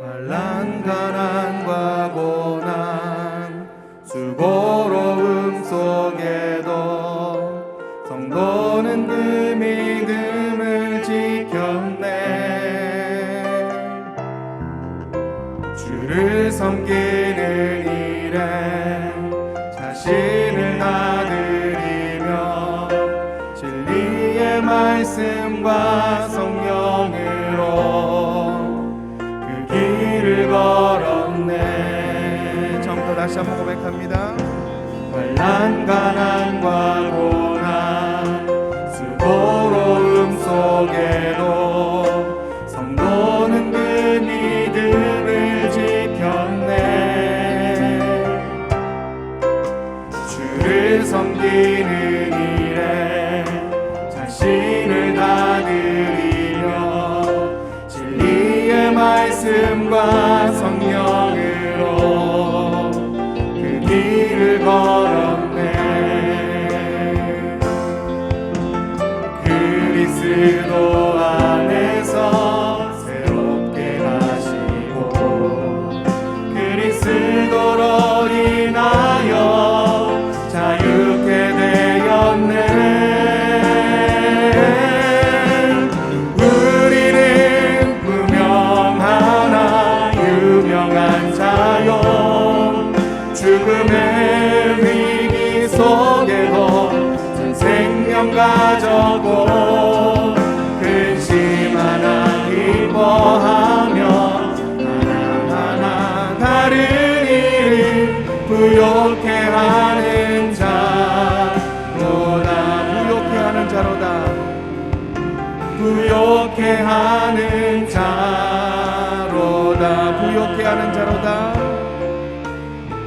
환난 가난과 고난 수고로움 속에도 성도는 그 믿음을 지켰네. 주를 섬기는 일에 자신을 나들이며 진리의 말씀과 성령으로 그 길을 걸었네. 처음부터 다시 한번 고백합니다. 환난 가난과 고난 수고로움 속에도 성도는 그 믿음을 지켰네. 주를 섬기는 일에 자신을 다드리며 진리의 말씀과 성령으로 그 길을 걸었네. 그리스도 안에서 새롭게 하시고 그리스도로 인하여 자유케 되었네. 우리는 무명하나 유명한 자요 죽음의 위기 속에도 전 생명 가져고 근심 하나 기뻐하며 하나하나 다른 일을 부욕해 하는 자로다. 부욕해 하는 자로다. 부욕해 하는 자로다. 부욕해 하는 자로다.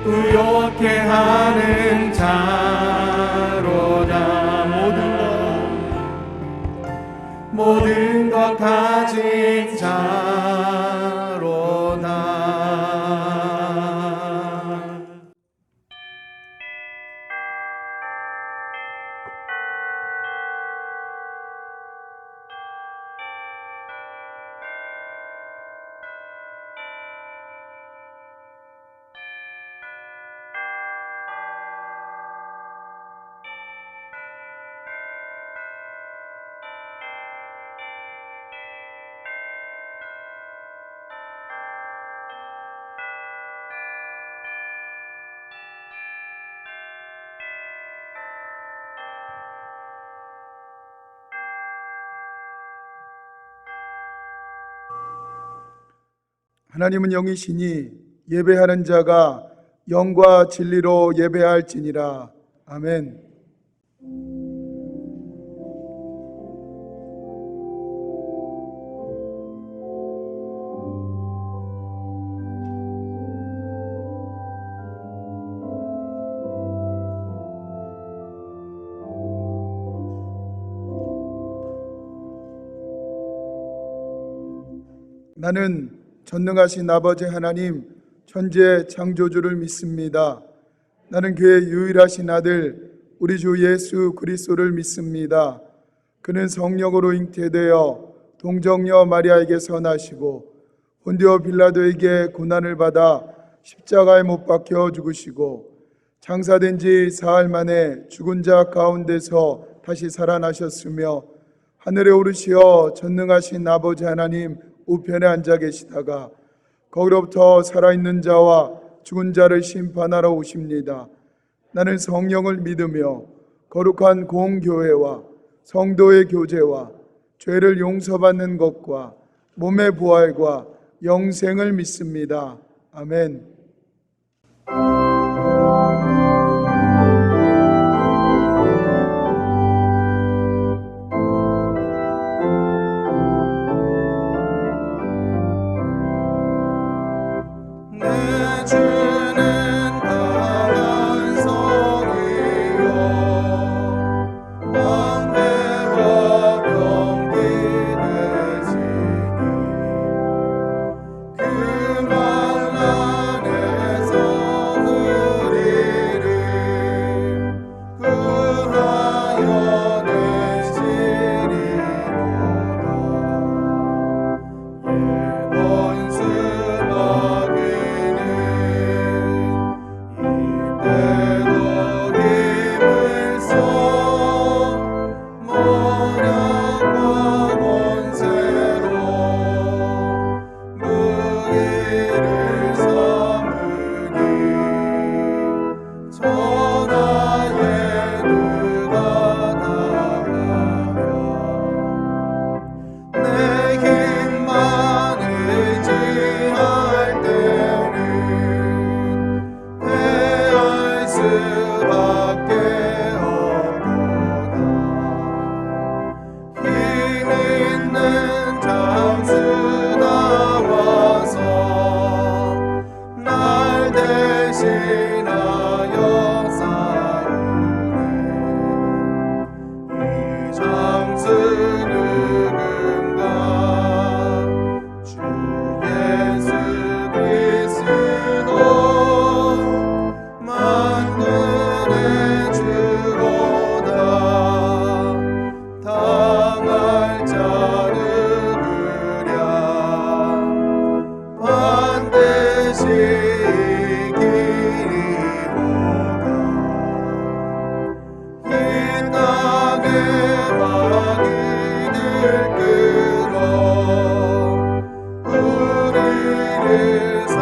부욕해 하는 자로다. 모든 것 가진 자로다. 하나님은 영이시니 예배하는 자가 영과 진리로 예배할지니라. 아멘. 나는 전능하신 아버지 하나님 천지의 창조주를 믿습니다. 나는 그의 유일하신 아들 우리 주 예수 그리스도를 믿습니다. 그는 성령으로 잉태되어 동정녀 마리아에게서 나시고 본디오 빌라도에게 고난을 받아 십자가에 못 박혀 죽으시고 장사된 지 사흘 만에 죽은 자 가운데서 다시 살아나셨으며 하늘에 오르시어 전능하신 아버지 하나님 우편에 앉아 계시다가 거기로부터 살아있는 자와 죽은 자를 심판하러 오십니다. 나는 성령을 믿으며 거룩한 공교회와 성도의 교제와 죄를 용서받는 것과 몸의 부활과 영생을 믿습니다. 아멘.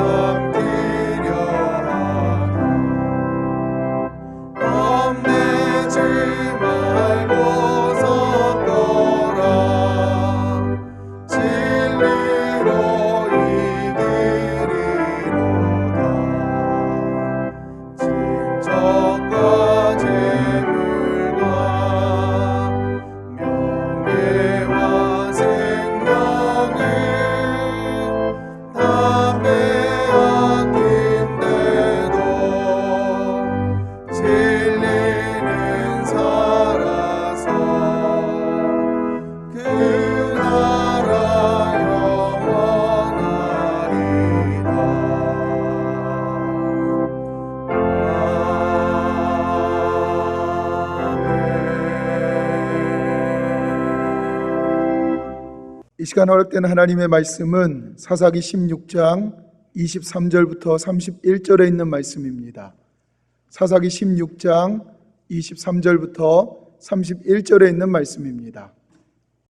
삼키려 하나 겁내지 말고서 떠라 진리로 이기리로다 진정과 재물과 명예와 생명을 다 빼앗긴데도 진리는 살아서 그 나라 이 시간 허락된 하나님의 말씀은 사사기 16장 23절부터 31절에 있는 말씀입니다. 사사기 16장 23절부터 31절에 있는 말씀입니다.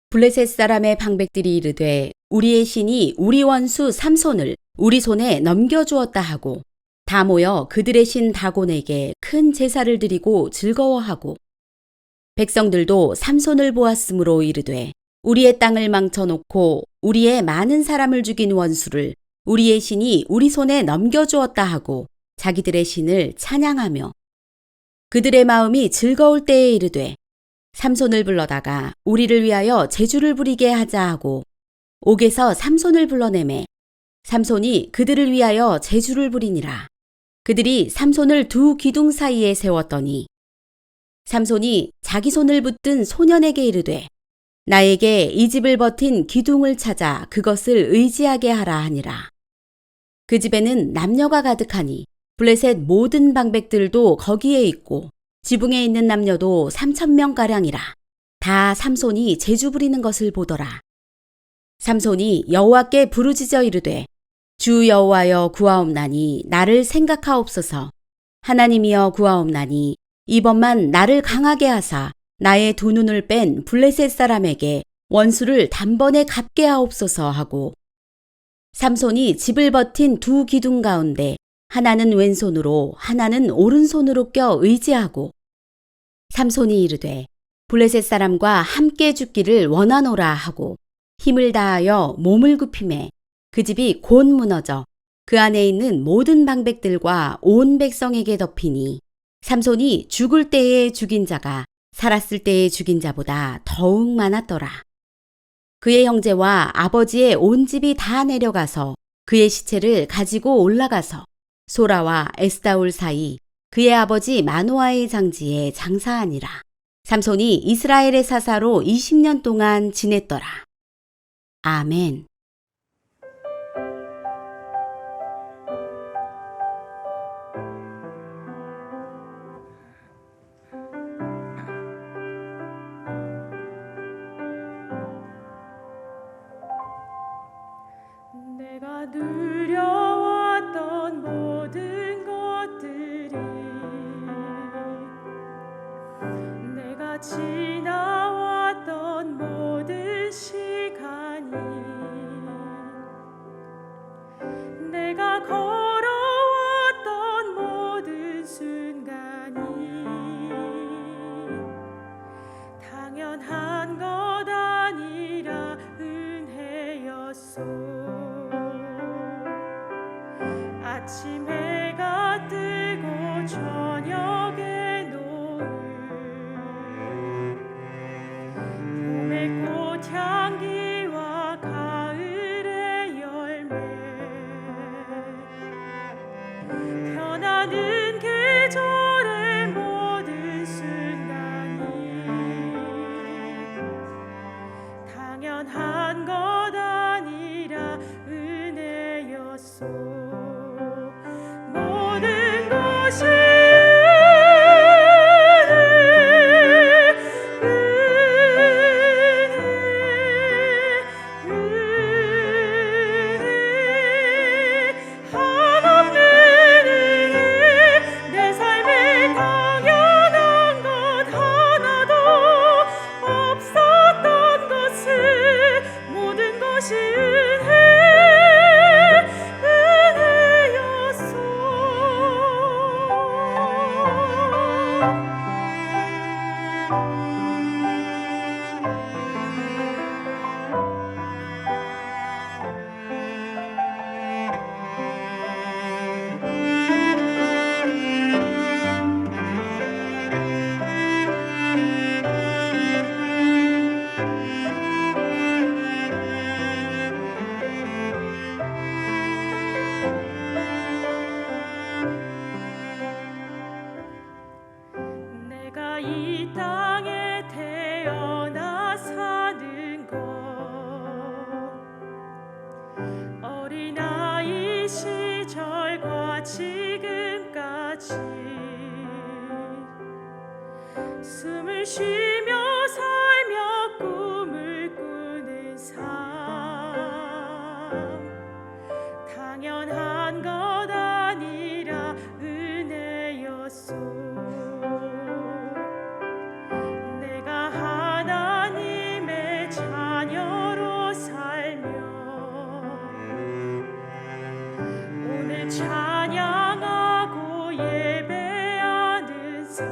블레셋 사람의 방백들이 이르되 우리의 신이 우리 원수 삼손을 우리 손에 넘겨주었다 하고 다 모여 그들의 신 다곤에게 큰 제사를 드리고 즐거워하고 백성들도 삼손을 보았으므로 이르되 우리의 땅을 망쳐놓고 우리의 많은 사람을 죽인 원수를 우리의 신이 우리 손에 넘겨주었다 하고 자기들의 신을 찬양하며 그들의 마음이 즐거울 때에 이르되 삼손을 불러다가 우리를 위하여 제주를 부리게 하자 하고 옥에서 삼손을 불러내매 삼손이 그들을 위하여 제주를 부리니라. 그들이 삼손을 두 기둥 사이에 세웠더니 삼손이 자기 손을 붙든 소년에게 이르되 나에게 이 집을 버틴 기둥을 찾아 그것을 의지하게 하라 하니라. 그 집에는 남녀가 가득하니 블레셋 모든 방백들도 거기에 있고 지붕에 있는 남녀도 3,000명가량이라. 다 삼손이 제주 부리는 것을 보더라. 삼손이 여호와께 부르짖어 이르되 주 여호와여 구하옵나니 나를 생각하옵소서. 하나님이여 구하옵나니 이번만 나를 강하게 하사 나의 두 눈을 뺀 블레셋 사람에게 원수를 단번에 갚게 하옵소서 하고 삼손이 집을 버틴 두 기둥 가운데 하나는 왼손으로 하나는 오른손으로 껴 의지하고 삼손이 이르되 블레셋 사람과 함께 죽기를 원하노라 하고 힘을 다하여 몸을 굽히매 그 집이 곧 무너져 그 안에 있는 모든 방백들과 온 백성에게 덮이니 삼손이 죽을 때에 죽인 자가 살았을 때에 죽인 자보다 더욱 많았더라. 그의 형제와 아버지의 온 집이 다 내려가서 그의 시체를 가지고 올라가서 소라와 에스다올 사이 그의 아버지 마노아의 장지에 장사하니라. 삼손이 이스라엘의 사사로 20년 동안 지냈더라. 아멘. 내가 누려왔던 모든 것들이 내가 지나왔던 모든 시간이 내가 걸어왔던 모든 순간이 당연한 것 아니라 은혜였소. 아침 해가 뜨고 저녁에 노을 봄의 꽃향기와 가을의 열매 변하는 계절의 모든 순간이 당연한 것 아니라 은혜였소. 모든 것이 은혜 그때나 지금까지 숨을 쉬며 살며 꿈을 꾸는 삶 당연한 것 아니라 은혜였소. 내가 하나님의 자녀로 살며 오늘 찬양하고 예배하는 삶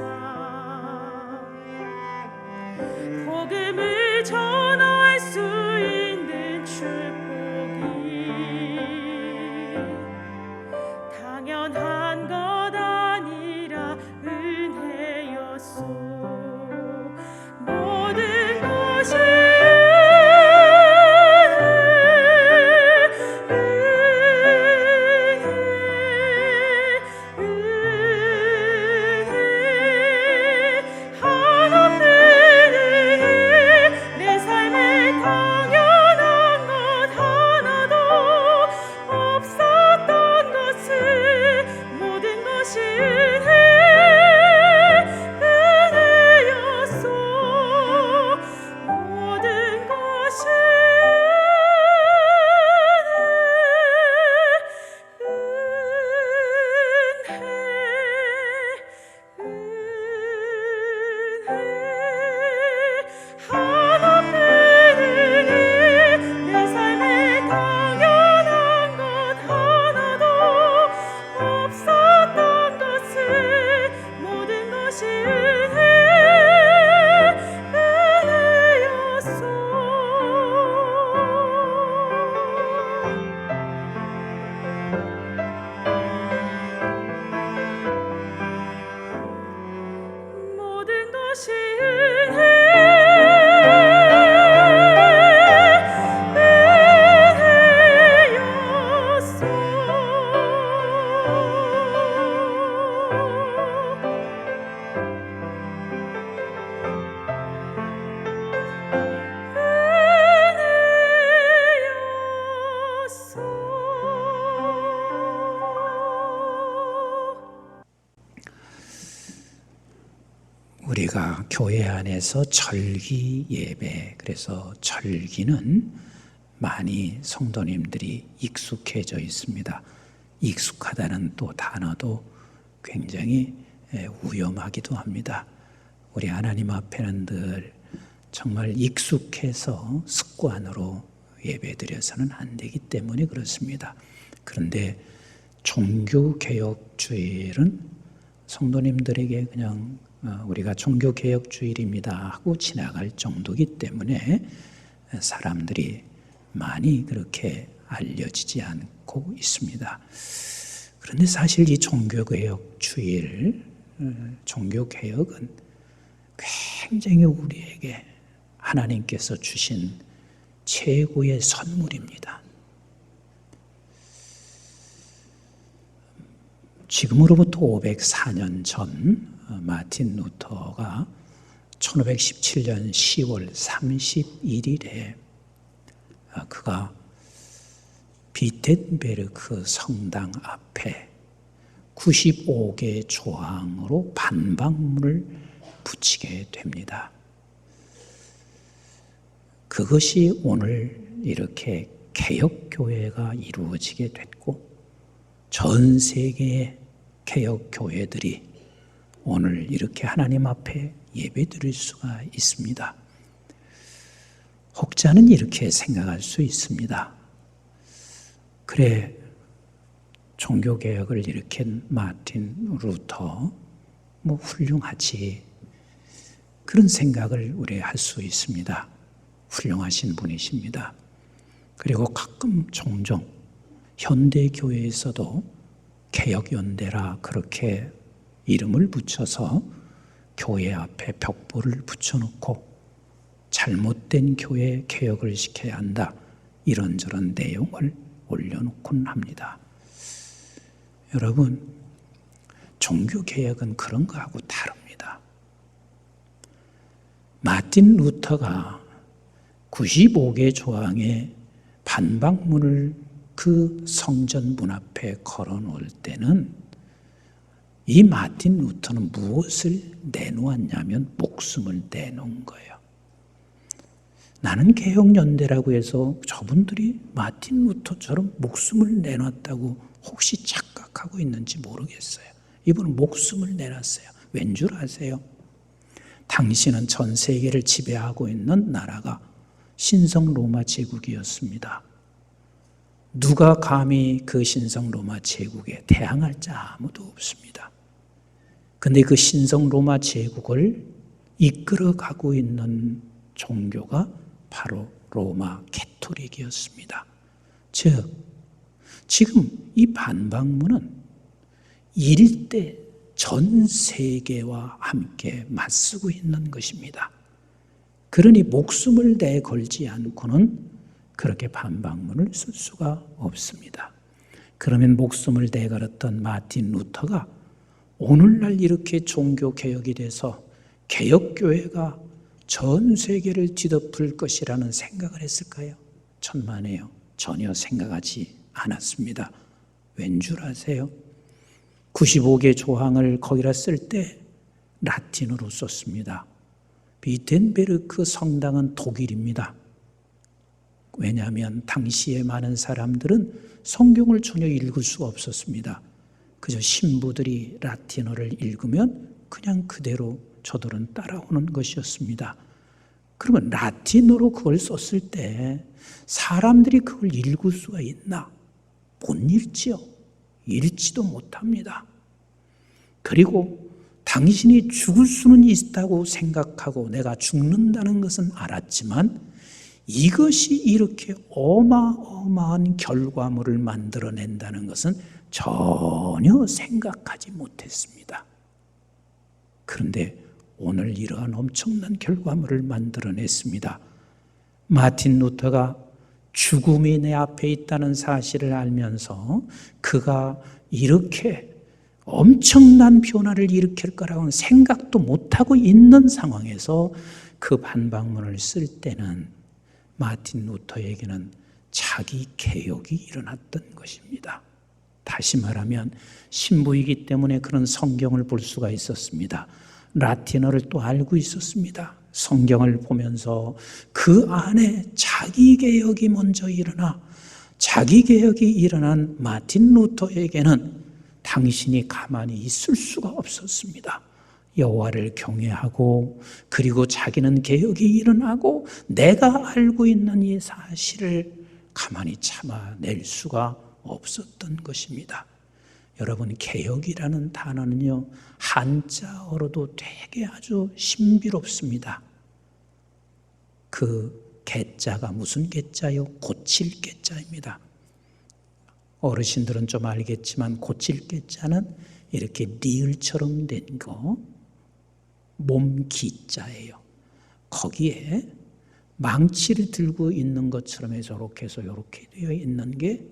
복음을 전할 수 있는 축복이 당연한 것 아니라 은혜였소. 모든 것이 내 삶에 당연한 것 하나도 없었던 것을 모든 것이 은혜였소. 모든 것이 내 삶에 당연한 것 하나도 없었던 것을 모든 것이 은혜였소. 모든 것이 우리가 교회 안에서 절기 예배, 그래서 절기는 많이 성도님들이 익숙해져 있습니다. 익숙하다는 또 단어도 굉장히 위험하기도 합니다. 우리 하나님 앞에는 늘 정말 익숙해서 습관으로 예배드려서는 안 되기 때문에 그렇습니다. 그런데 종교개혁주일은 성도님들에게 그냥 우리가 종교개혁주일입니다 하고 지나갈 정도이기 때문에 사람들이 많이 그렇게 알려지지 않고 있습니다. 그런데 사실 이 종교개혁주일, 종교개혁은 굉장히 우리에게 하나님께서 주신 최고의 선물입니다. 지금으로부터 504년 전 마틴 루터가 1517년 10월 31일에 그가 비텐베르크 성당 앞에 95개 조항으로 반박문을 붙이게 됩니다. 그것이 오늘 이렇게 개혁교회가 이루어지게 됐고 전 세계의 개혁교회들이 오늘 이렇게 하나님 앞에 예배드릴 수가 있습니다. 혹자는 이렇게 생각할 수 있습니다. 그래, 종교개혁을 일으킨 마틴 루터 훌륭하지, 그런 생각을 우리 할 수 있습니다. 훌륭하신 분이십니다. 그리고 가끔 종종 현대교회에서도 개혁연대라 그렇게 이름을 붙여서 교회 앞에 벽보를 붙여놓고 잘못된 교회 개혁을 시켜야 한다, 이런저런 내용을 올려놓곤 합니다. 여러분, 종교개혁은 그런 거하고 다릅니다. 마틴 루터가 95개 조항의 반박문을 그 성전 문 앞에 걸어놓을 때는 이 마틴 루터는 무엇을 내놓았냐면 목숨을 내놓은 거예요. 나는 개혁연대라고 해서 저분들이 마틴 루터처럼 목숨을 내놨다고 혹시 착각하고 있는지 모르겠어요. 이분은 목숨을 내놨어요. 왠 줄 아세요? 당시는 전 세계를 지배하고 있는 나라가 신성 로마 제국이었습니다. 누가 감히 그 신성 로마 제국에 대항할 자 아무도 없습니다. 근데 그 신성 로마 제국을 이끌어가고 있는 종교가 바로 로마 캐토릭이었습니다. 즉, 지금 이 반박문은 일대 전 세계와 함께 맞서고 있는 것입니다. 그러니 목숨을 내걸지 않고는 그렇게 반박문을 쓸 수가 없습니다. 그러면 목숨을 내걸었던 마틴 루터가 오늘날 이렇게 종교개혁이 돼서 개혁교회가 전 세계를 뒤덮을 것이라는 생각을 했을까요? 천만에요. 전혀 생각하지 않았습니다. 왠 줄 아세요? 95개 조항을 거기다 쓸 때 라틴어로 썼습니다. 비텐베르크 성당은 독일입니다. 왜냐하면 당시에 많은 사람들은 성경을 전혀 읽을 수가 없었습니다. 그저 신부들이 라틴어를 읽으면 그냥 그대로 저들은 따라오는 것이었습니다. 그러면 라틴어로 그걸 썼을 때 사람들이 그걸 읽을 수가 있나? 못 읽지요. 읽지도 못합니다. 그리고 당신이 죽을 수는 있다고 생각하고 내가 죽는다는 것은 알았지만 이것이 이렇게 어마어마한 결과물을 만들어낸다는 것은 전혀 생각하지 못했습니다. 그런데 오늘 이러한 엄청난 결과물을 만들어냈습니다. 마틴 루터가 죽음이 내 앞에 있다는 사실을 알면서 그가 이렇게 엄청난 변화를 일으킬 거라고는 생각도 못하고 있는 상황에서 그 반박문을 쓸 때는 마틴 루터에게는 자기 개혁이 일어났던 것입니다. 다시 말하면 신부이기 때문에 그런 성경을 볼 수가 있었습니다. 라틴어를 또 알고 있었습니다. 성경을 보면서 그 안에 자기 개혁이 먼저 일어나 자기 개혁이 일어난 마틴 루터에게는 당신이 가만히 있을 수가 없었습니다. 여호와를 경외하고 그리고 자기는 개혁이 일어나고 내가 알고 있는 이 사실을 가만히 참아낼 수가 없었던 것입니다. 여러분, 개혁이라는 단어는요, 한자어로도 되게 아주 신비롭습니다. 그 개자가 무슨 개자요? 고칠 개자입니다. 어르신들은 좀 알겠지만 고칠 개자는 이렇게 리을처럼 된 거, 몸기자예요. 거기에 망치를 들고 있는 것처럼 해서 이렇게 되어 있는 게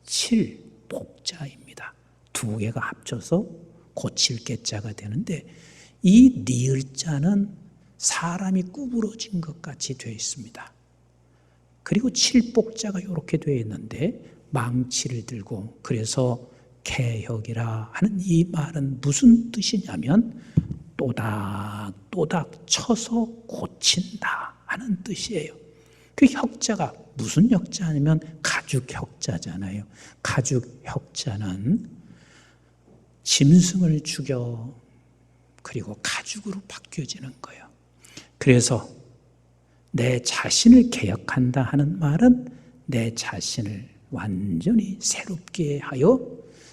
칠복자입니다. 두 개가 합쳐서 고칠 개자가 되는데 이 리을자는 사람이 구부러진 것 같이 되어 있습니다. 그리고 칠복자가 이렇게 되어 있는데 망치를 들고, 그래서 개혁이라 하는 이 말은 무슨 뜻이냐면 또닥또닥 쳐서 고친다 하는 뜻이에요. 그 혁자가 무슨 혁자냐면 가죽 혁자잖아요. 가죽 혁자는 짐승을 죽여 그리고 가죽으로 바뀌어지는 거예요. 그래서 내 자신을 개혁한다 하는 말은 내 자신을 완전히 새롭게 하여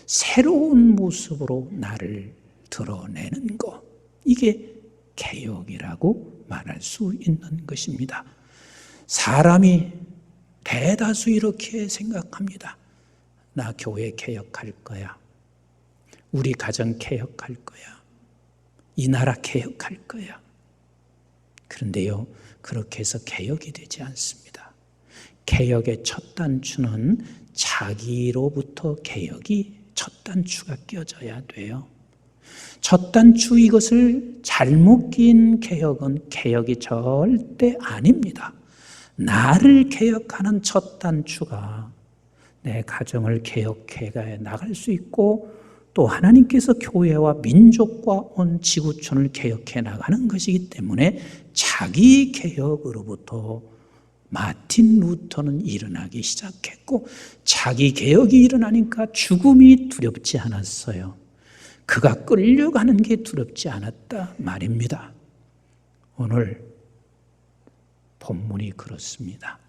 새로운 모습으로 나를 드러내는 것, 이게 개혁이라고 말할 수 있는 것입니다. 사람이 대다수 이렇게 생각합니다. 나 교회 개혁할 거야. 우리 가정 개혁할 거야. 이 나라 개혁할 거야. 그런데요, 그렇게 해서 개혁이 되지 않습니다. 개혁의 첫 단추는 자기로부터 개혁이 첫 단추가 껴져야 돼요. 첫 단추 이것을 잘못 낀 개혁은 개혁이 절대 아닙니다. 나를 개혁하는 첫 단추가 내 가정을 개혁해 나갈 수 있고 또 하나님께서 교회와 민족과 온 지구촌을 개혁해 나가는 것이기 때문에 자기 개혁으로부터 마틴 루터는 일어나기 시작했고 자기 개혁이 일어나니까 죽음이 두렵지 않았어요. 그가 끌려가는 게 두렵지 않았다 말입니다. 오늘 본문이 그렇습니다.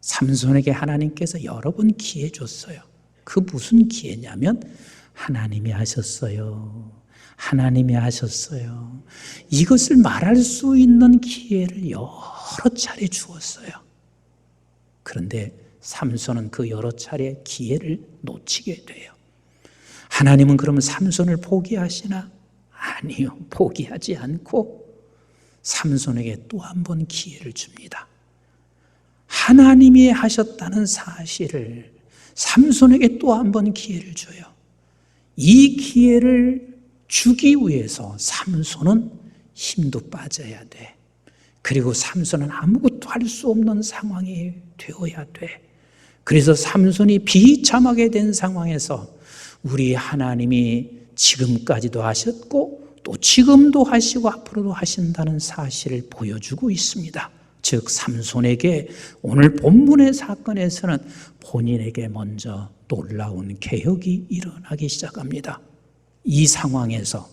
삼손에게 하나님께서 여러 번 기회 줬어요. 그 무슨 기회냐면 하나님이 하셨어요. 하나님이 하셨어요. 이것을 말할 수 있는 기회를 여러 차례 주었어요. 그런데 삼손은 그 여러 차례 기회를 놓치게 돼요. 하나님은 그러면 삼손을 포기하시나? 아니요. 포기하지 않고 삼손에게 또 한 번 기회를 줍니다. 하나님이 하셨다는 사실을 삼손에게 또 한 번 기회를 줘요. 이 기회를 주기 위해서 삼손은 힘도 빠져야 돼. 그리고 삼손은 아무것도 할 수 없는 상황이 되어야 돼. 그래서 삼손이 비참하게 된 상황에서 우리 하나님이 지금까지도 하셨고 또 지금도 하시고 앞으로도 하신다는 사실을 보여주고 있습니다. 즉 삼손에게 오늘 본문의 사건에서는 본인에게 먼저 놀라운 개혁이 일어나기 시작합니다. 이 상황에서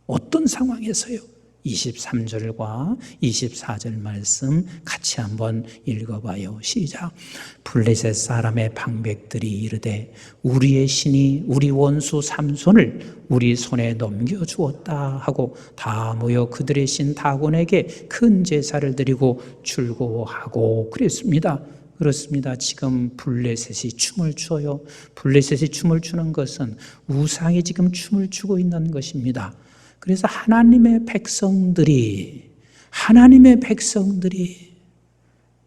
어떤 상황에서요? 23절과 24절 말씀 같이 한번 읽어봐요. 시작. 블레셋 사람의 방백들이 이르되 우리의 신이 우리 원수 삼손을 우리 손에 넘겨주었다 하고 다 모여 그들의 신 다곤에게 큰 제사를 드리고 즐거워하고 그랬습니다. 그렇습니다. 지금 블레셋이 춤을 춰요. 블레셋이 춤을 추는 것은 우상이 지금 춤을 추고 있는 것입니다. 그래서 하나님의 백성들이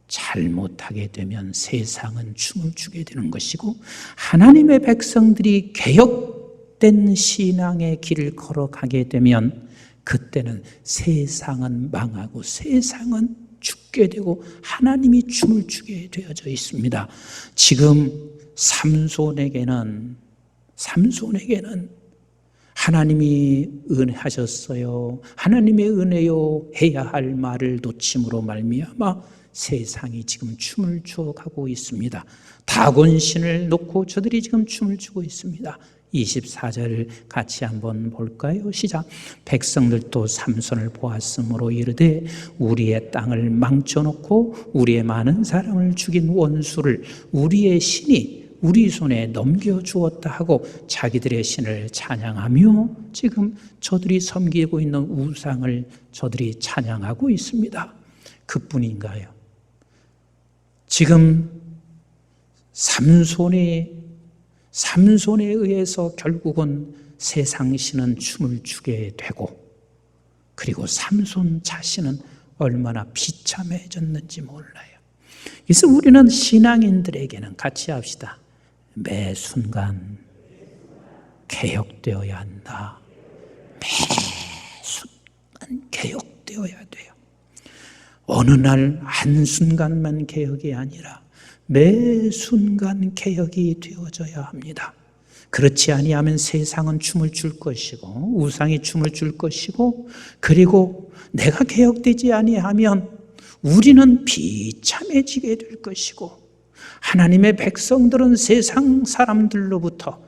잘못하게 되면 세상은 춤을 추게 되는 것이고 하나님의 백성들이 개혁된 신앙의 길을 걸어가게 되면 그때는 세상은 망하고 세상은 죽게 되고 하나님이 춤을 추게 되어져 있습니다. 지금 삼손에게는 하나님이 은혜하셨어요. 하나님의 은혜요 해야 할 말을 놓침으로 말미암아 세상이 지금 춤을 추어가고 있습니다. 다곤신을 놓고 저들이 지금 춤을 추고 있습니다. 24절 같이 한번 볼까요? 시작. 백성들도 삼손을 보았으므로 이르되 우리의 땅을 망쳐놓고 우리의 많은 사람을 죽인 원수를 우리의 신이 우리 손에 넘겨주었다 하고 자기들의 신을 찬양하며 지금 저들이 섬기고 있는 우상을 저들이 찬양하고 있습니다. 그뿐인가요? 지금 삼손에 의해서 결국은 세상 신은 춤을 추게 되고 그리고 삼손 자신은 얼마나 비참해졌는지 몰라요. 그래서 우리는 신앙인들에게는 같이 합시다. 매 순간 개혁되어야 한다. 매 순간 개혁되어야 돼요. 어느 날 한순간만 개혁이 아니라 매 순간 개혁이 되어져야 합니다. 그렇지 아니하면 세상은 춤을 출 것이고 우상이 춤을 출 것이고 그리고 내가 개혁되지 아니하면 우리는 비참해지게 될 것이고 하나님의 백성들은 세상 사람들로부터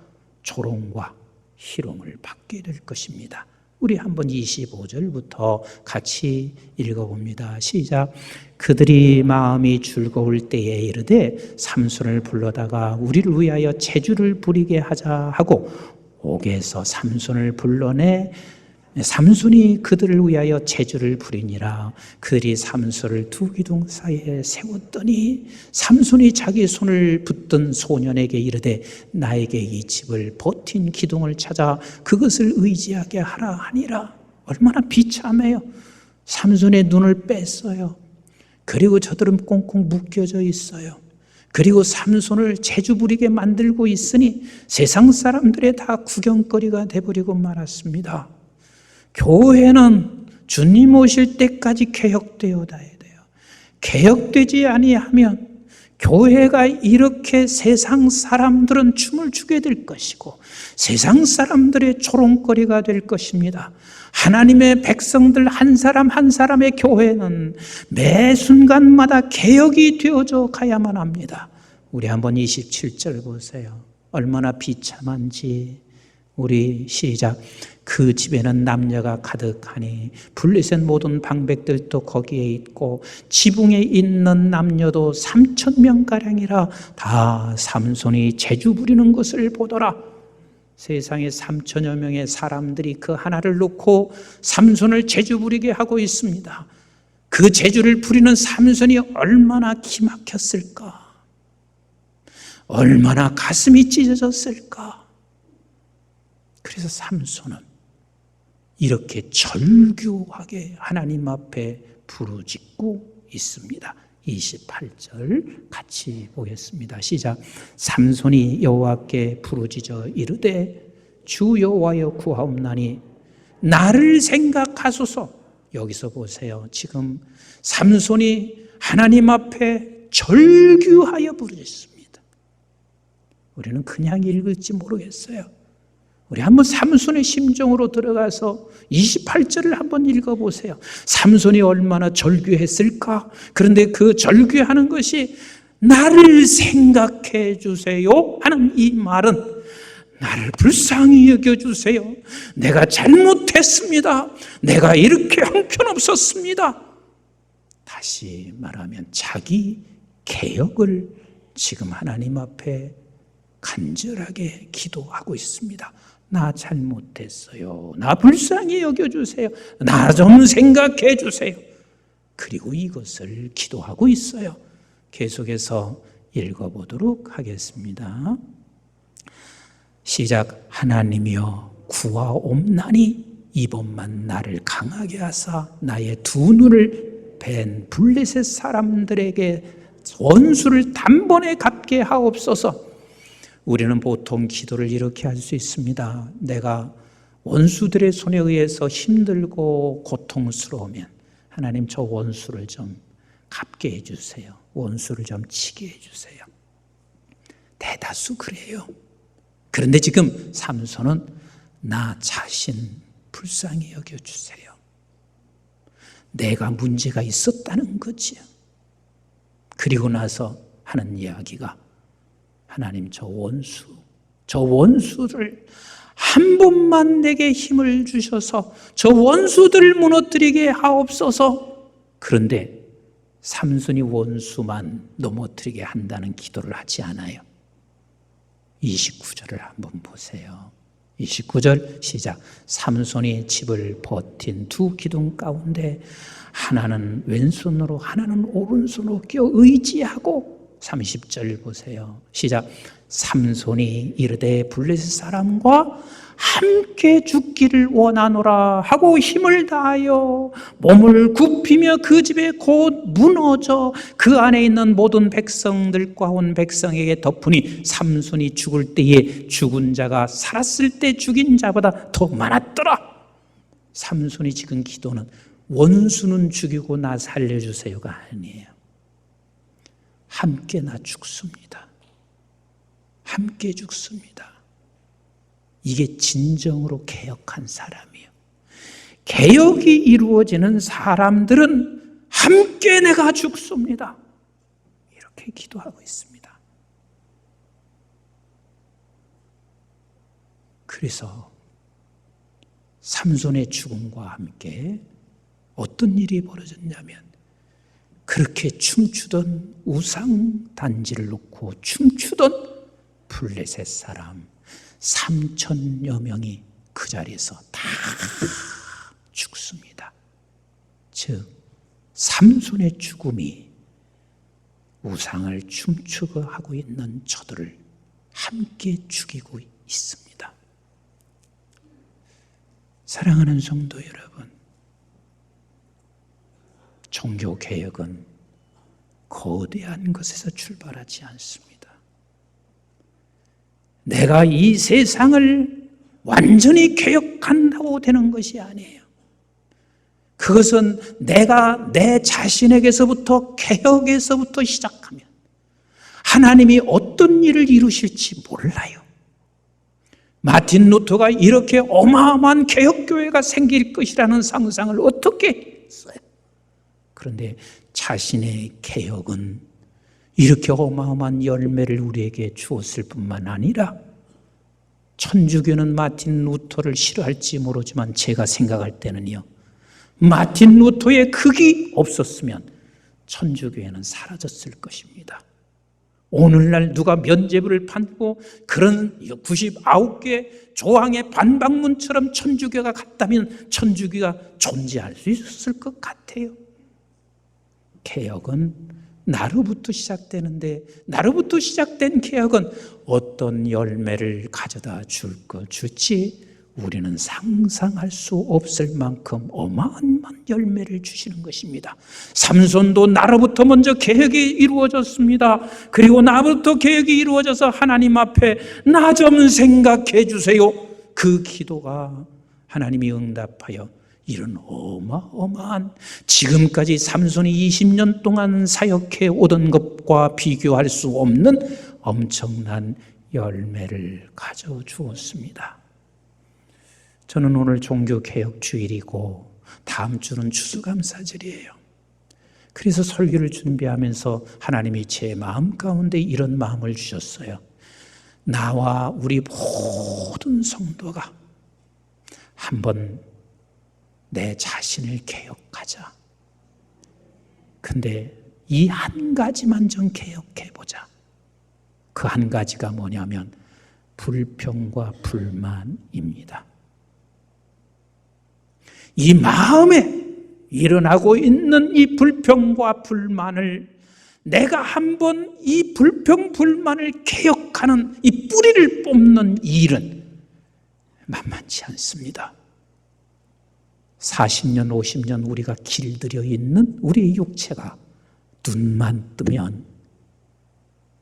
조롱과 희롱을 받게 될 것입니다. 우리 한번 25절부터 같이 읽어봅니다. 시작. 그들이 마음이 즐거울 때에 이르되 삼손을 불러다가 우리를 위하여 제주를 부리게 하자 하고 옥에서 삼손을 불러내 삼손이 그들을 위하여 제주를 부리니라. 그들이 삼손을 두 기둥 사이에 세웠더니 삼손이 자기 손을 붙든 소년에게 이르되 나에게 이 집을 버틴 기둥을 찾아 그것을 의지하게 하라 하니라. 얼마나 비참해요. 삼손의 눈을 뺐어요. 그리고 저들은 꽁꽁 묶여져 있어요. 그리고 삼손을 제주 부리게 만들고 있으니 세상 사람들의 다 구경거리가 돼버리고 말았습니다. 교회는 주님 오실 때까지 개혁되어야 돼요. 개혁되지 아니하면 교회가 이렇게 세상 사람들은 춤을 추게 될 것이고 세상 사람들의 조롱거리가 될 것입니다. 하나님의 백성들 한 사람 한 사람의 교회는 매 순간마다 개혁이 되어져 가야만 합니다. 우리 한번 27절 보세요. 얼마나 비참한지. 우리 시작. 그 집에는 남녀가 가득하니 블레셋 모든 방백들도 거기에 있고 지붕에 있는 남녀도 3,000명가량이라 다 삼손이 재주 부리는 것을 보더라. 세상에 3,000여 명의 사람들이 그 하나를 놓고 삼손을 재주 부리게 하고 있습니다. 그 재주를 부리는 삼손이 얼마나 기막혔을까? 얼마나 가슴이 찢어졌을까? 그래서 삼손은 이렇게 절규하게 하나님 앞에 부르짖고 있습니다. 28절 같이 보겠습니다. 시작. 삼손이 여호와께 부르짖어 이르되 주 여호와여 구하옵나니 나를 생각하소서. 여기서 보세요. 지금 삼손이 하나님 앞에 절규하여 부르짖습니다. 우리는 그냥 읽을지 모르겠어요. 우리 한번 삼손의 심정으로 들어가서 28절을 한번 읽어보세요. 삼손이 얼마나 절규했을까? 그런데 그 절규하는 것이 나를 생각해 주세요 하는 이 말은 나를 불쌍히 여겨주세요. 내가 잘못했습니다. 내가 이렇게 형편없었습니다. 다시 말하면 자기 개혁을 지금 하나님 앞에 간절하게 기도하고 있습니다. 나 잘못했어요. 나 불쌍히 여겨주세요. 나 좀 생각해 주세요. 그리고 이것을 기도하고 있어요. 계속해서 읽어보도록 하겠습니다. 시작. 하나님이여 구하옵나니 이번만 나를 강하게 하사 나의 두 눈을 벤 블레셋 사람들에게 원수를 단번에 갚게 하옵소서. 우리는 보통 기도를 이렇게 할 수 있습니다. 내가 원수들의 손에 의해서 힘들고 고통스러우면 하나님 저 원수를 좀 갚게 해주세요. 원수를 좀 치게 해주세요. 대다수 그래요. 그런데 지금 삼손은 나 자신 불쌍히 여겨주세요. 내가 문제가 있었다는 거지요. 그리고 나서 하는 이야기가 하나님 저 원수를 한 번만 내게 힘을 주셔서 저 원수들을 무너뜨리게 하옵소서. 그런데 삼손이 원수만 넘어뜨리게 한다는 기도를 하지 않아요. 29절을 한번 보세요. 29절 시작. 삼손이 집을 버틴 두 기둥 가운데 하나는 왼손으로 하나는 오른손으로 껴 의지하고 30절 보세요. 시작. 삼손이 이르되 블레셋 사람과 함께 죽기를 원하노라 하고 힘을 다하여 몸을 굽히며 그 집에 곧 무너져 그 안에 있는 모든 백성들과 온 백성에게 덮으니 삼손이 죽을 때에 죽은 자가 살았을 때 죽인 자보다 더 많았더라. 삼손이 지금 기도는 원수는 죽이고 나 살려주세요가 아니에요. 함께 나 죽습니다. 함께 죽습니다. 이게 진정으로 개혁한 사람이에요. 개혁이 이루어지는 사람들은 함께 내가 죽습니다. 이렇게 기도하고 있습니다. 그래서 삼손의 죽음과 함께 어떤 일이 벌어졌냐면 그렇게 춤추던 우상 단지를 놓고 춤추던 블레셋 사람 3,000여 명이 그 자리에서 다 죽습니다. 즉 삼손의 죽음이 우상을 춤추고 하고 있는 저들을 함께 죽이고 있습니다. 사랑하는 성도 여러분, 종교개혁은 거대한 것에서 출발하지 않습니다. 내가 이 세상을 완전히 개혁한다고 되는 것이 아니에요. 그것은 내가 내 자신에게서부터 개혁에서부터 시작하면 하나님이 어떤 일을 이루실지 몰라요. 마틴 루터가 이렇게 어마어마한 개혁교회가 생길 것이라는 상상을 어떻게 했어요? 그런데 자신의 개혁은 이렇게 어마어마한 열매를 우리에게 주었을 뿐만 아니라, 천주교는 마틴 루터를 싫어할지 모르지만 제가 생각할 때는요, 마틴 루터의 극이 없었으면 천주교회는 사라졌을 것입니다. 오늘날 누가 면죄부를 판고 그런 99개 조항의 반박문처럼 천주교가 갔다면 천주교가 존재할 수 있었을 것 같아요. 개혁은 나로부터 시작되는데, 나로부터 시작된 개혁은 어떤 열매를 가져다 줄지 우리는 상상할 수 없을 만큼 어마어마한 열매를 주시는 것입니다. 삼손도 나로부터 먼저 개혁이 이루어졌습니다. 그리고 나부터 개혁이 이루어져서 하나님 앞에 나 좀 생각해 주세요. 그 기도가 하나님이 응답하여 이런 어마어마한, 지금까지 삼손이 20년 동안 사역해 오던 것과 비교할 수 없는 엄청난 열매를 가져주었습니다. 저는 오늘 종교개혁 주일이고 다음 주는 추수감사절이에요. 그래서 설교를 준비하면서 하나님이 제 마음 가운데 이런 마음을 주셨어요. 나와 우리 모든 성도가 한번 내 자신을 개혁하자. 근데 이 한 가지만 좀 개혁해보자. 그 한 가지가 뭐냐면 불평과 불만입니다. 이 마음에 일어나고 있는 이 불평과 불만을 내가 한번 이 불평, 불만을 개혁하는 이 뿌리를 뽑는 일은 만만치 않습니다. 40년, 50년 우리가 길들여 있는 우리의 육체가 눈만 뜨면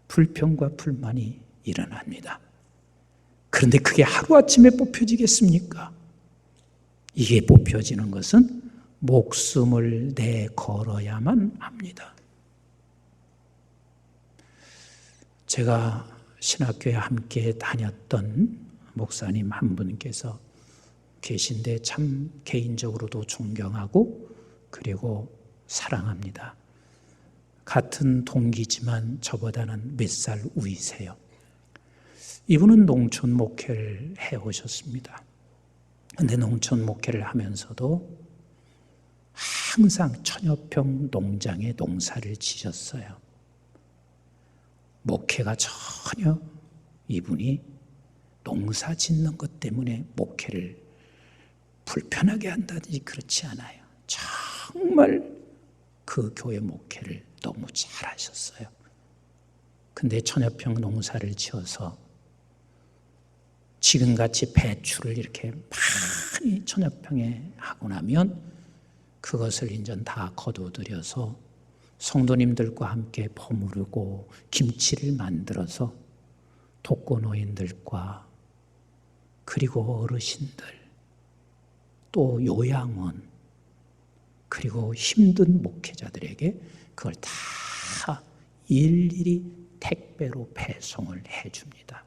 불평과 불만이 일어납니다. 그런데 그게 하루아침에 뽑혀지겠습니까? 이게 뽑혀지는 것은 목숨을 내 걸어야만 합니다. 제가 신학교에 함께 다녔던 목사님 한 분께서 계신데 참 개인적으로도 존경하고 그리고 사랑합니다. 같은 동기지만 저보다는 몇 살 위세요. 이분은 농촌 목회를 해오셨습니다. 그런데 농촌 목회를 하면서도 항상 천여평 농장에 농사를 지셨어요. 목회가 전혀 이분이 농사 짓는 것 때문에 목회를 불편하게 한다든지 그렇지 않아요. 정말 그 교회 목회를 너무 잘하셨어요. 근데 천여평 농사를 지어서 지금같이 배추를 이렇게 많이 천여평에 하고 나면 그것을 이제 다 거둬들여서 성도님들과 함께 버무르고 김치를 만들어서 독거노인들과 그리고 어르신들 또 요양원 그리고 힘든 목회자들에게 그걸 다 일일이 택배로 배송을 해줍니다.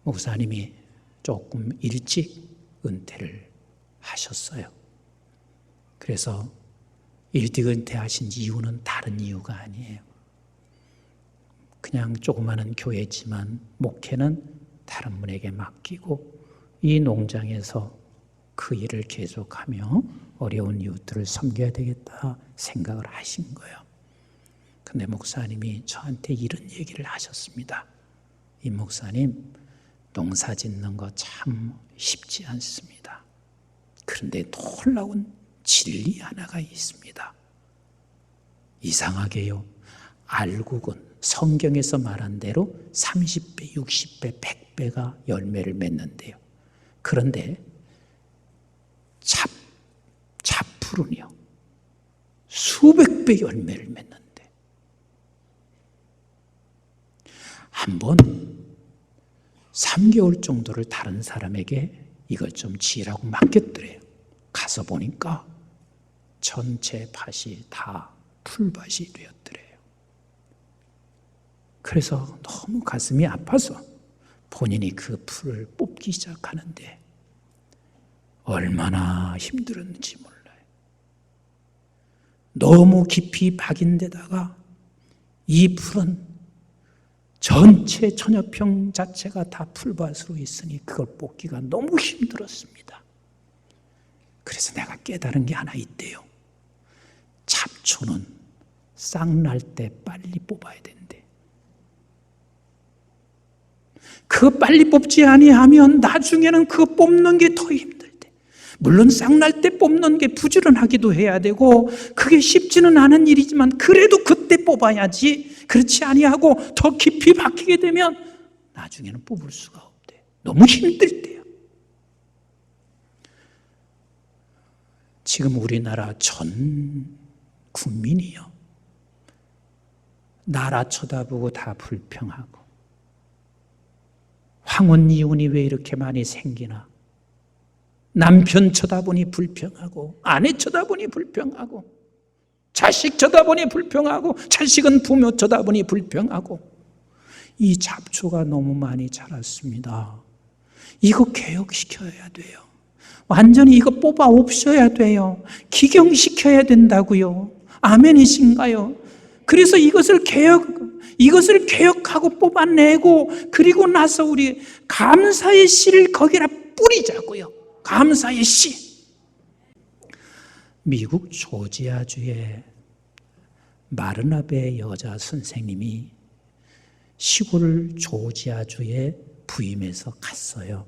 목사님이 조금 일찍 은퇴를 하셨어요. 그래서 일찍 은퇴하신 이유는 다른 이유가 아니에요. 그냥 조그마한 교회지만 목회는 다른 분에게 맡기고 이 농장에서 그 일을 계속하며 어려운 이웃들을 섬겨야 되겠다 생각을 하신 거예요. 근데 목사님이 저한테 이런 얘기를 하셨습니다. 이 목사님, 농사 짓는 거 참 쉽지 않습니다. 그런데 놀라운 진리 하나가 있습니다. 이상하게요. 알곡은 성경에서 말한 대로 30배, 60배, 100배가 열매를 맺는데요. 그런데 잡풀은요. 수백 배 열매를 맺는데 한번 3개월 정도를 다른 사람에게 이걸 좀 지으라고 맡겼더래요. 가서 보니까 전체 밭이 다 풀밭이 되었더래요. 그래서 너무 가슴이 아파서 본인이 그 풀을 뽑기 시작하는데 얼마나 힘들었는지 몰라요. 너무 깊이 박인 데다가 이 풀은 전체 천여평 자체가 다 풀밭으로 있으니 그걸 뽑기가 너무 힘들었습니다. 그래서 내가 깨달은 게 하나 있대요. 잡초는 싹 날 때 빨리 뽑아야 된대. 그거 빨리 뽑지 아니하면 나중에는 그거 뽑는 게 더 힘들대. 물론 싹 날 때 뽑는 게 부지런하기도 해야 되고 그게 쉽지는 않은 일이지만 그래도 그때 뽑아야지. 그렇지 아니하고 더 깊이 박히게 되면 나중에는 뽑을 수가 없대. 너무 힘들대요. 지금 우리나라 전 국민이요, 나라 쳐다보고 다 불평하고 황혼 이혼이 왜 이렇게 많이 생기나, 남편 쳐다보니 불평하고 아내 쳐다보니 불평하고 자식 쳐다보니 불평하고 자식은 부모 쳐다보니 불평하고 이 잡초가 너무 많이 자랐습니다. 이거 개혁시켜야 돼요. 완전히 이거 뽑아 없애야 돼요. 기경시켜야 된다고요. 아멘이신가요? 그래서 이것을 개혁하고 뽑아내고 그리고 나서 우리 감사의 씨를 거기다 뿌리자고요. 감사의 씨. 미국 조지아주의 마르나베 여자 선생님이 시골 조지아주에 부임해서 갔어요.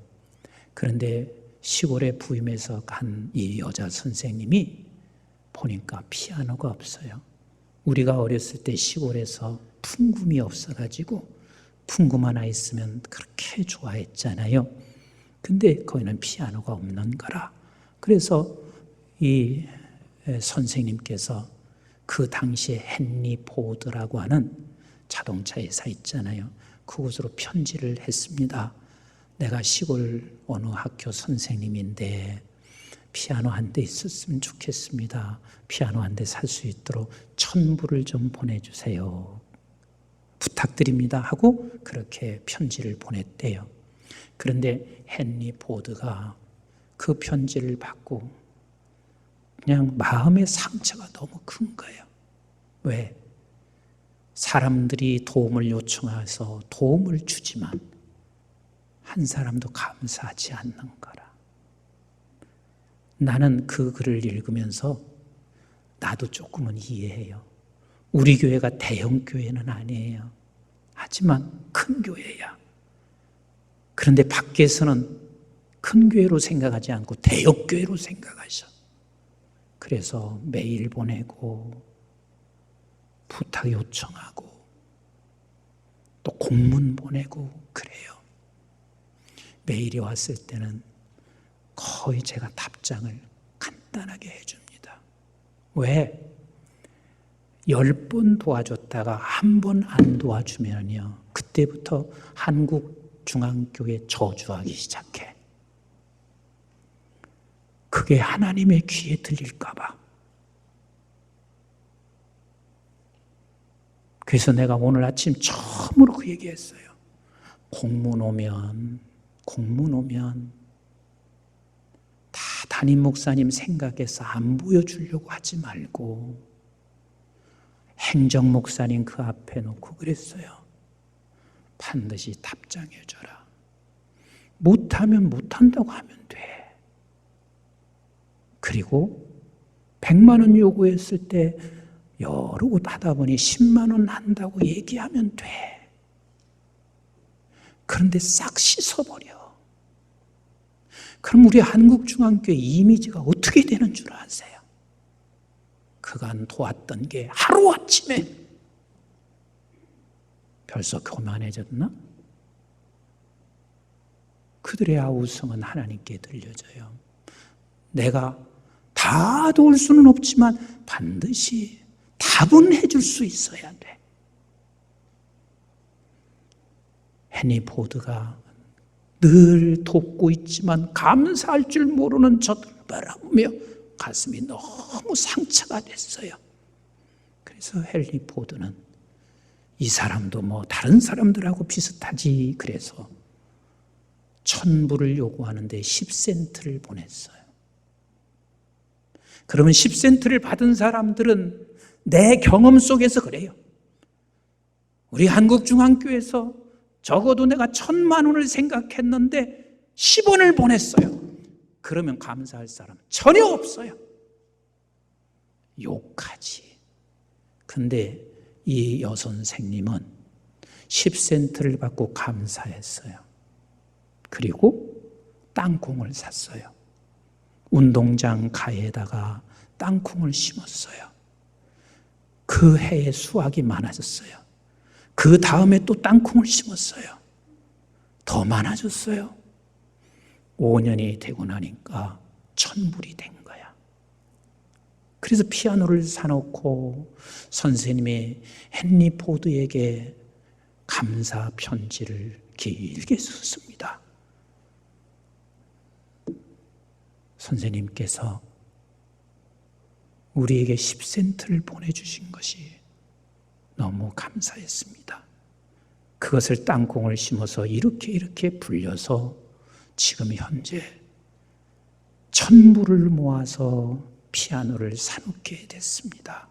그런데 시골에 부임해서 간 이 여자 선생님이 보니까 피아노가 없어요. 우리가 어렸을 때 시골에서 풍금이 없어가지고 풍금 하나 있으면 그렇게 좋아했잖아요. 근데 거기는 피아노가 없는 거라. 그래서 이 선생님께서 그 당시에 헨리 포드라고 하는 자동차 회사 있잖아요. 그곳으로 편지를 했습니다. 내가 시골 어느 학교 선생님인데 피아노 한 대 있었으면 좋겠습니다. 피아노 한 대 살 수 있도록 1,000불을 좀 보내주세요. 부탁드립니다 하고 그렇게 편지를 보냈대요. 그런데 헨리 포드가 그 편지를 받고 그냥 마음의 상처가 너무 큰 거예요. 왜? 사람들이 도움을 요청해서 도움을 주지만 한 사람도 감사하지 않는 거라. 나는 그 글을 읽으면서 나도 조금은 이해해요. 우리 교회가 대형 교회는 아니에요. 하지만 큰 교회야. 그런데 밖에서는 큰 교회로 생각하지 않고 대형 교회로 생각하셔. 그래서 메일 보내고 부탁 요청하고 또 공문 보내고 그래요. 메일이 왔을 때는 거의 제가 답장을 간단하게 해줍니다. 왜? 10번 도와줬다가 한 번 안 도와주면요, 그때부터 한국중앙교회 저주하기 시작해. 그게 하나님의 귀에 들릴까 봐. 그래서 내가 오늘 아침 처음으로 그 얘기했어요. 공문 오면 다 담임 목사님 생각해서 안 보여주려고 하지 말고 행정 목사님 그 앞에 놓고 그랬어요. 반드시 답장해줘라. 못하면 못한다고 하면 돼. 그리고 100만 원 요구했을 때 여러 곳 하다 보니 10만 원 한다고 얘기하면 돼. 그런데 싹 씻어버려. 그럼 우리 한국중앙교회 이미지가 어떻게 되는 줄 아세요? 그간 도왔던 게 하루아침에 벌써 교만해졌나? 그들의 아우성은 하나님께 들려져요. 내가 다 도울 수는 없지만 반드시 답은 해줄 수 있어야 돼. 헨리 포드가 늘 돕고 있지만 감사할 줄 모르는 저들 바라보며 가슴이 너무 상처가 됐어요. 그래서 헨리 포드는 이 사람도 뭐 다른 사람들하고 비슷하지 그래서 천불을 요구하는데 10센트를 보냈어요. 그러면 10센트를 받은 사람들은 내 경험 속에서 그래요. 우리 한국중앙교회에서 적어도 내가 1,000만 원을 생각했는데 10원을 보냈어요. 그러면 감사할 사람 전혀 없어요. 욕하지. 근데 이 여선생님은 10센트를 받고 감사했어요. 그리고 땅콩을 샀어요. 운동장 가에다가 땅콩을 심었어요. 그 해에 수확이 많아졌어요. 그 다음에 또 땅콩을 심었어요. 더 많아졌어요. 5년이 되고 나니까 1,000불이 된 거야. 그래서 피아노를 사놓고 선생님의 헨리 포드에게 감사 편지를 길게 썼습니다. 선생님께서 우리에게 10센트를 보내주신 것이 너무 감사했습니다. 그것을 땅콩을 심어서 이렇게 불려서 지금 현재 1,000불을 모아서 피아노를 사놓게 됐습니다.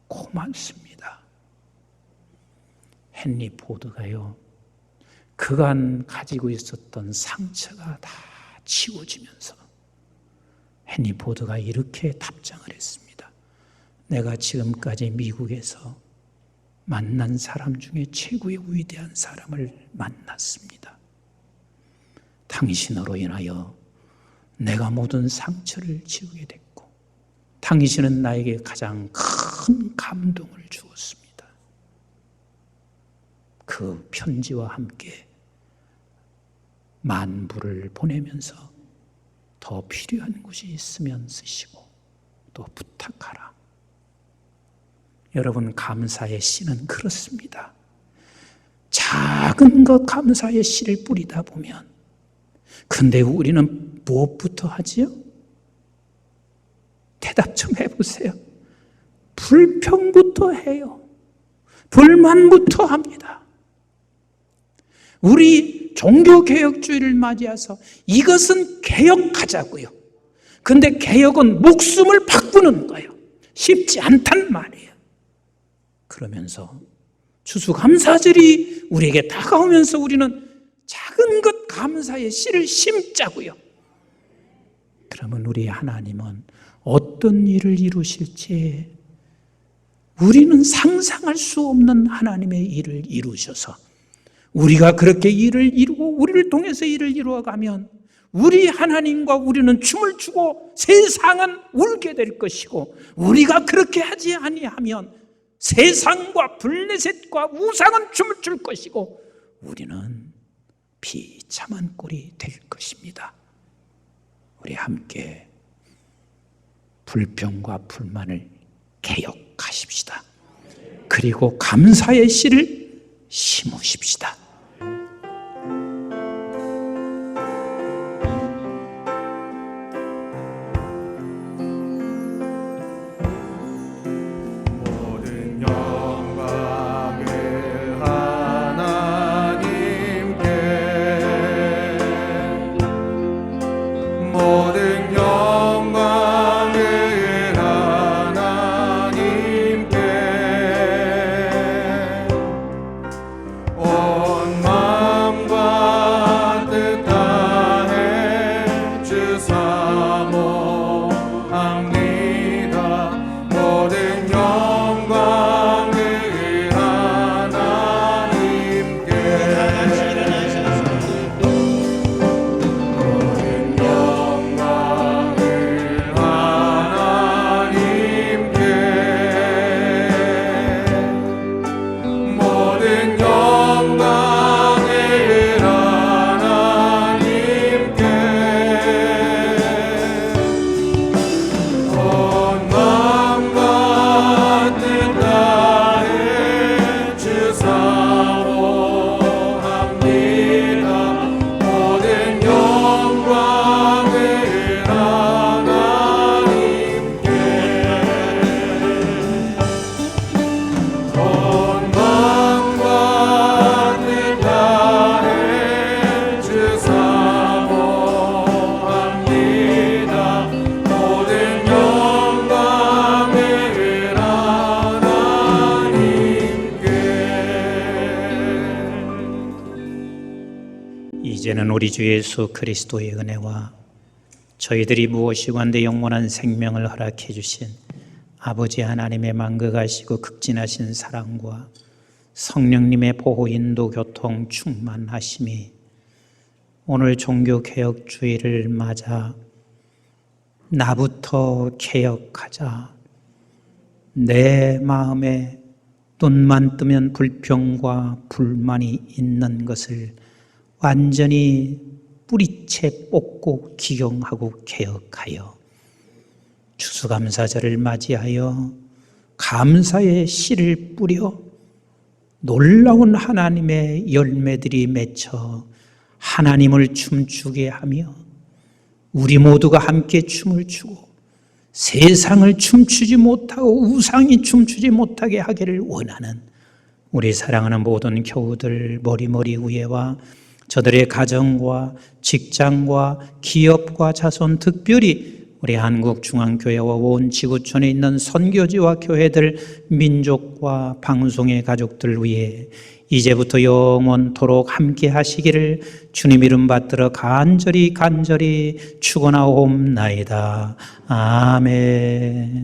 고맙습니다. 헨리 포드가요, 그간 가지고 있었던 상처가 다 치워지면서 헨리 포드가 이렇게 답장을 했습니다. 내가 지금까지 미국에서 만난 사람 중에 최고의 위대한 사람을 만났습니다. 당신으로 인하여 내가 모든 상처를 지우게 됐고 당신은 나에게 가장 큰 감동을 주었습니다. 그 편지와 함께 만불을 보내면서 더 필요한 곳이 있으면 쓰시고 또 부탁하라. 여러분, 감사의 씨는 그렇습니다. 작은 것 감사의 씨를 뿌리다 보면, 근데 우리는 무엇부터 하지요? 대답 좀 해보세요. 불평부터 해요. 불만부터 합니다. 우리 종교개혁주의를 맞이해서 이것은 개혁하자고요. 근데 개혁은 목숨을 바꾸는 거예요. 쉽지 않단 말이에요. 그러면서 추수감사절이 우리에게 다가오면서 우리는 작은 것 감사의 씨를 심자고요. 그러면 우리 하나님은 어떤 일을 이루실지 우리는 상상할 수 없는 하나님의 일을 이루셔서 우리가 그렇게 일을 이루고 우리를 통해서 일을 이루어가면 우리 하나님과 우리는 춤을 추고 세상은 울게 될 것이고, 우리가 그렇게 하지 아니하면 세상과 블레셋과 우상은 춤을 출 것이고 우리는 비참한 꼴이 될 것입니다. 우리 함께 불평과 불만을 개혁하십시다. 그리고 감사의 씨를 심으십시다. 모든 영광을 하나님께, 모든 영광을 하나님께, 온 이제는 우리 주 예수 그리스도의 은혜와 저희들이 무엇이건대 영원한 생명을 허락해 주신 아버지 하나님의 만극하시고 극진하신 사랑과 성령님의 보호 인도 교통 충만하심이 오늘 종교개혁주의를 맞아 나부터 개혁하자, 내 마음에 눈만 뜨면 불평과 불만이 있는 것을 완전히 뿌리채 뽑고 기경하고 개혁하여 추수감사절을 맞이하여 감사의 씨를 뿌려 놀라운 하나님의 열매들이 맺혀 하나님을 춤추게 하며 우리 모두가 함께 춤을 추고 세상을 춤추지 못하고 우상이 춤추지 못하게 하기를 원하는 우리 사랑하는 모든 교우들 머리 위에와 저들의 가정과 직장과 기업과 자손, 특별히 우리 한국중앙교회와 온 지구촌에 있는 선교지와 교회들, 민족과 방송의 가족들 위해 이제부터 영원토록 함께 하시기를 주님 이름 받들어 간절히 축원하옵나이다. 아멘.